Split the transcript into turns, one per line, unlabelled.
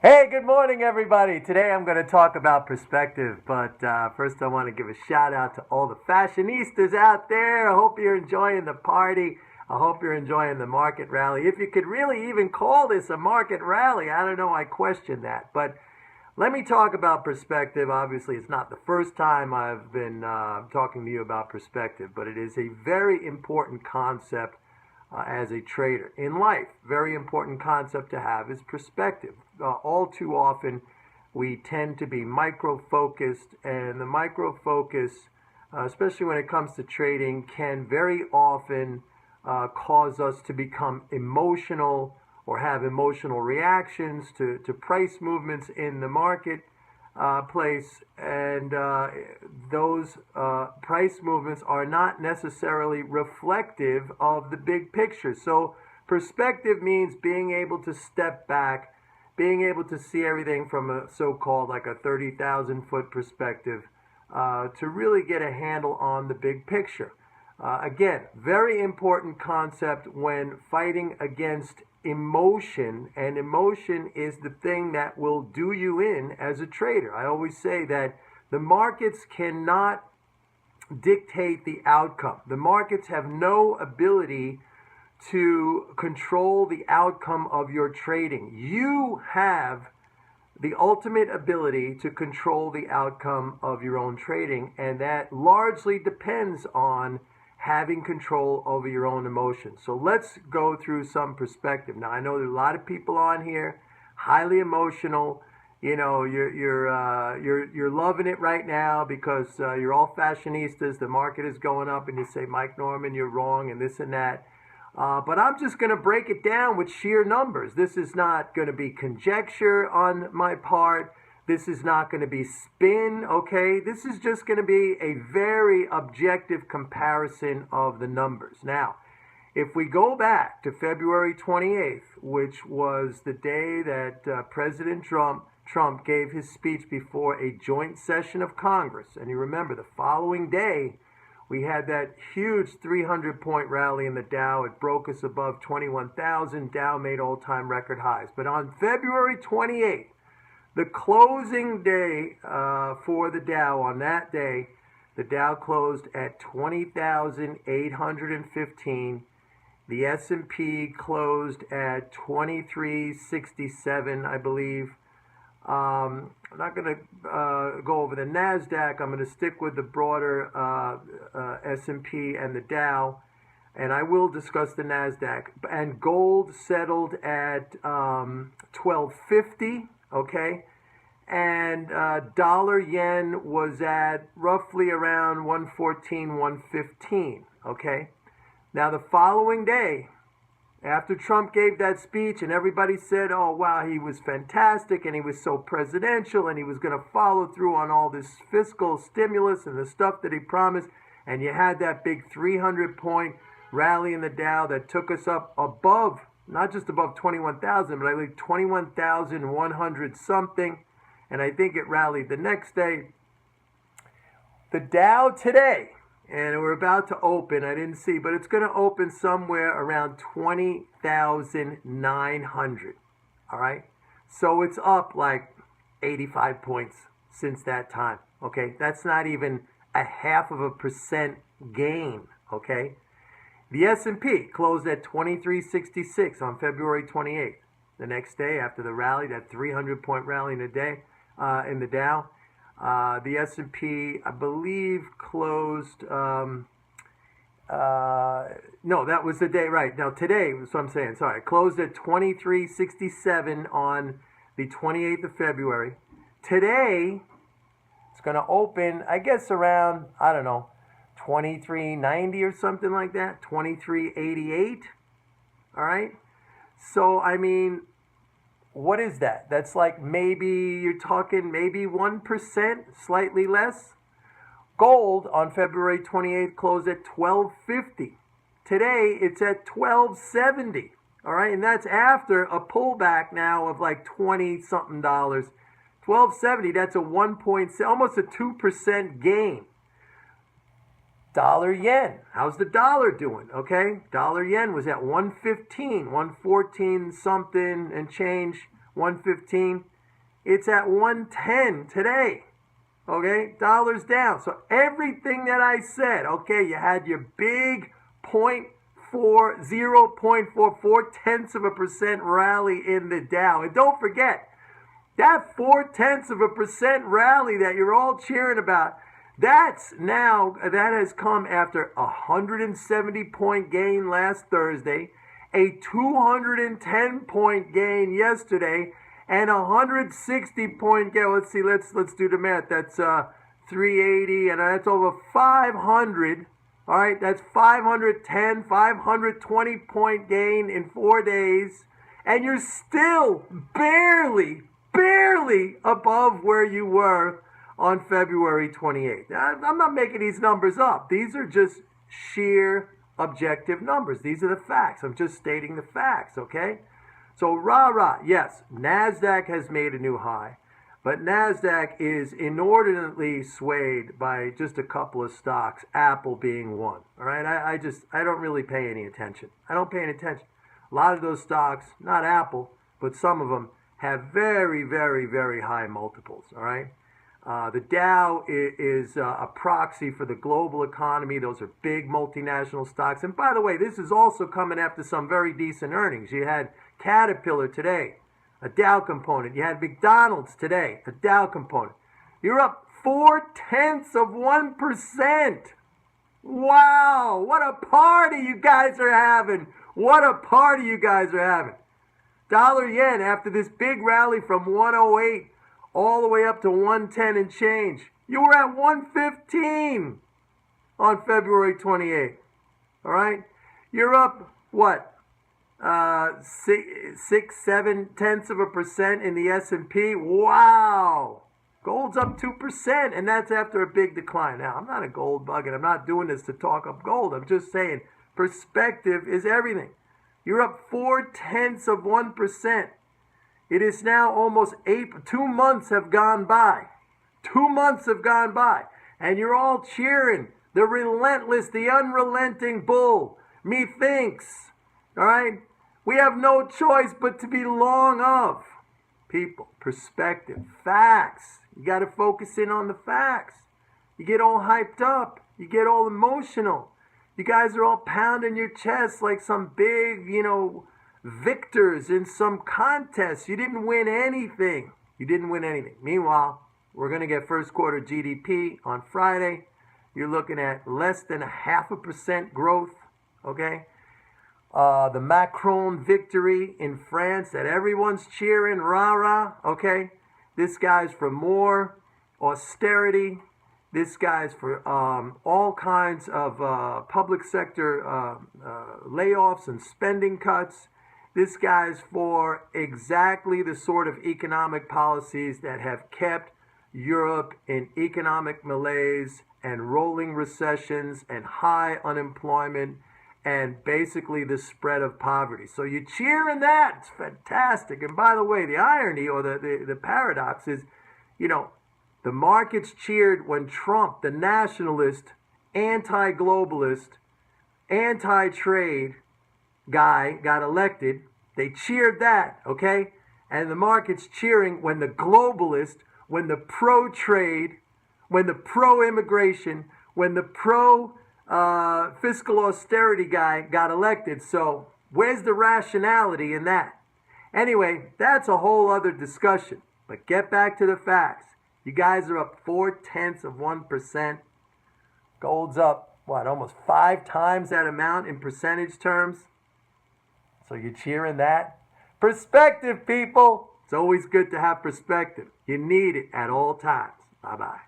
Hey, good morning, everybody. Today I'm going to talk about perspective, but first I want to give a shout out to all the fashionistas out there. I hope you're enjoying the party. I hope you're enjoying the market rally. If you could really even call this a market rally, I don't know, I question that. But let me talk about perspective. Obviously, it's not the first time I've been talking to you about perspective, but it is a very important concept as a trader. In life, very important concept to have is perspective. All too often, we tend to be micro-focused, and the micro-focus, especially when it comes to trading, can very often cause us to become emotional or have emotional reactions to price movements in the market place, and those price movements are not necessarily reflective of the big picture. So perspective means being able to step back, being able to see everything from a so-called like a 30,000 foot perspective to really get a handle on the big picture. Again, very important concept when fighting against emotion, and emotion is the thing that will do you in as a trader. I always say that the markets cannot dictate the outcome. The markets have no ability to control the outcome of your trading. You have the ultimate ability to control the outcome of your own trading, and that largely depends on having control over your own emotions. So let's go through some perspective. Now, I know there's a lot of people on here, highly emotional. You know, you're loving it right now because you're all fashionistas. The market is going up, and you say, Mike Norman, you're wrong, and this and that. But I'm just going to break it down with sheer numbers. This is not going to be conjecture on my part. This is not going to be spin, okay? This is just going to be a very objective comparison of the numbers. Now, if we go back to February 28th, which was the day that President Trump gave his speech before a joint session of Congress, and you remember the following day, we had that huge 300-point rally in the Dow. It broke us above 21,000. Dow made all-time record highs. But on February 28th, the closing day for the Dow, on that day, the Dow closed at 20,815. The S&P closed at 2367, I believe. I'm not going to go over the NASDAQ. I'm going to stick with the broader S&P and the Dow, and I will discuss the NASDAQ. And gold settled at 1250. Okay, and dollar yen was at roughly around 114, 115. Okay, now the following day, after Trump gave that speech and everybody said, oh wow, he was fantastic and he was so presidential and he was going to follow through on all this fiscal stimulus and the stuff that he promised, and you had that big 300-point rally in the Dow that took us up above, not just above 21,000, but I believe 21,100 something, and I think it rallied the next day. The Dow today, and we're about to open, I didn't see, but it's going to open somewhere around 20,900, all right? So it's up like 85 points since that time, okay? That's not even a 0.5% gain, okay? The S&P closed at 2366 on February 28th. The next day, after the rally, that 300-point rally in the day in the Dow, the S&P, I believe, closed. No, that was the day, right? Now today, that's what I'm saying. Sorry, closed at 2367 on the 28th of February. Today, it's going to open, I guess, around, I don't know, 2390 or something like that, 2388. All right. So, I mean, what is that? That's like maybe you're talking maybe 1%, slightly less. Gold on February 28th closed at 1250. Today, it's at 1270. All right. And that's after a pullback now of like 20 something dollars. 1270, that's a 1.6, almost a 2% gain. Dollar yen. How's the dollar doing? Okay, dollar yen was at 115, 114 something and change, 115. It's at 110 today. Okay, dollars down. So everything that I said, okay, you had your big 0.44% rally in the Dow. And don't forget, that 0.4% rally that you're all cheering about, that has come after a 170-point gain last Thursday, a 210-point gain yesterday, and a 160-point gain. Let's see, let's do the math. That's 380, and that's over 500. All right, that's 510, 520-point gain in 4 days, and you're still barely above where you were on February 28th. I'm not making these numbers up. These are just sheer objective numbers. These are the facts. I'm just stating the facts, okay? So rah-rah, yes, NASDAQ has made a new high, but NASDAQ is inordinately swayed by just a couple of stocks, Apple being one, all right? I don't really pay any attention. I don't pay any attention. A lot of those stocks, not Apple, but some of them, have very, very, very high multiples, all right? The Dow is a proxy for the global economy. Those are big multinational stocks. And by the way, this is also coming after some very decent earnings. You had Caterpillar today, a Dow component. You had McDonald's today, a Dow component. You're up 0.4%. Wow, what a party you guys are having. What a party you guys are having. Dollar yen, after this big rally from 108 all the way up to 110 and change, you were at 115 on February 28th. All right? You're up, what? 0.6-0.7% in the S&P. Wow. Gold's up 2%, and that's after a big decline. Now, I'm not a gold bug, and I'm not doing this to talk up gold. I'm just saying perspective is everything. You're up 0.4%. It is now almost 2 months have gone by. 2 months have gone by, and you're all cheering the relentless, the unrelenting bull. Methinks. All right? We have no choice but to be long of. People, perspective, facts. You got to focus in on the facts. You get all hyped up. You get all emotional. You guys are all pounding your chest like some big, victors in some contest. You didn't win anything. You didn't win anything. Meanwhile, we're going to get first quarter GDP on Friday. You're looking at less than 0.5% growth, okay? The Macron victory in France that everyone's cheering, rah-rah, okay? This guy's for more austerity. This guy's for all kinds of public sector layoffs and spending cuts. This guy's for exactly the sort of economic policies that have kept Europe in economic malaise and rolling recessions and high unemployment and basically the spread of poverty. So you cheering that. It's fantastic. And by the way, the irony or the paradox is, the markets cheered when Trump, the nationalist, anti-globalist, anti-trade guy got elected. They cheered that, okay? And the market's cheering when the globalist, when the pro-trade, when the pro-immigration, when the pro-fiscal austerity guy got elected. So where's the rationality in that? Anyway, that's a whole other discussion. But get back to the facts. You guys are up 0.4%. Gold's up, almost 5 times that amount in percentage terms. So you're cheering that? Perspective, people. It's always good to have perspective. You need it at all times. Bye-bye.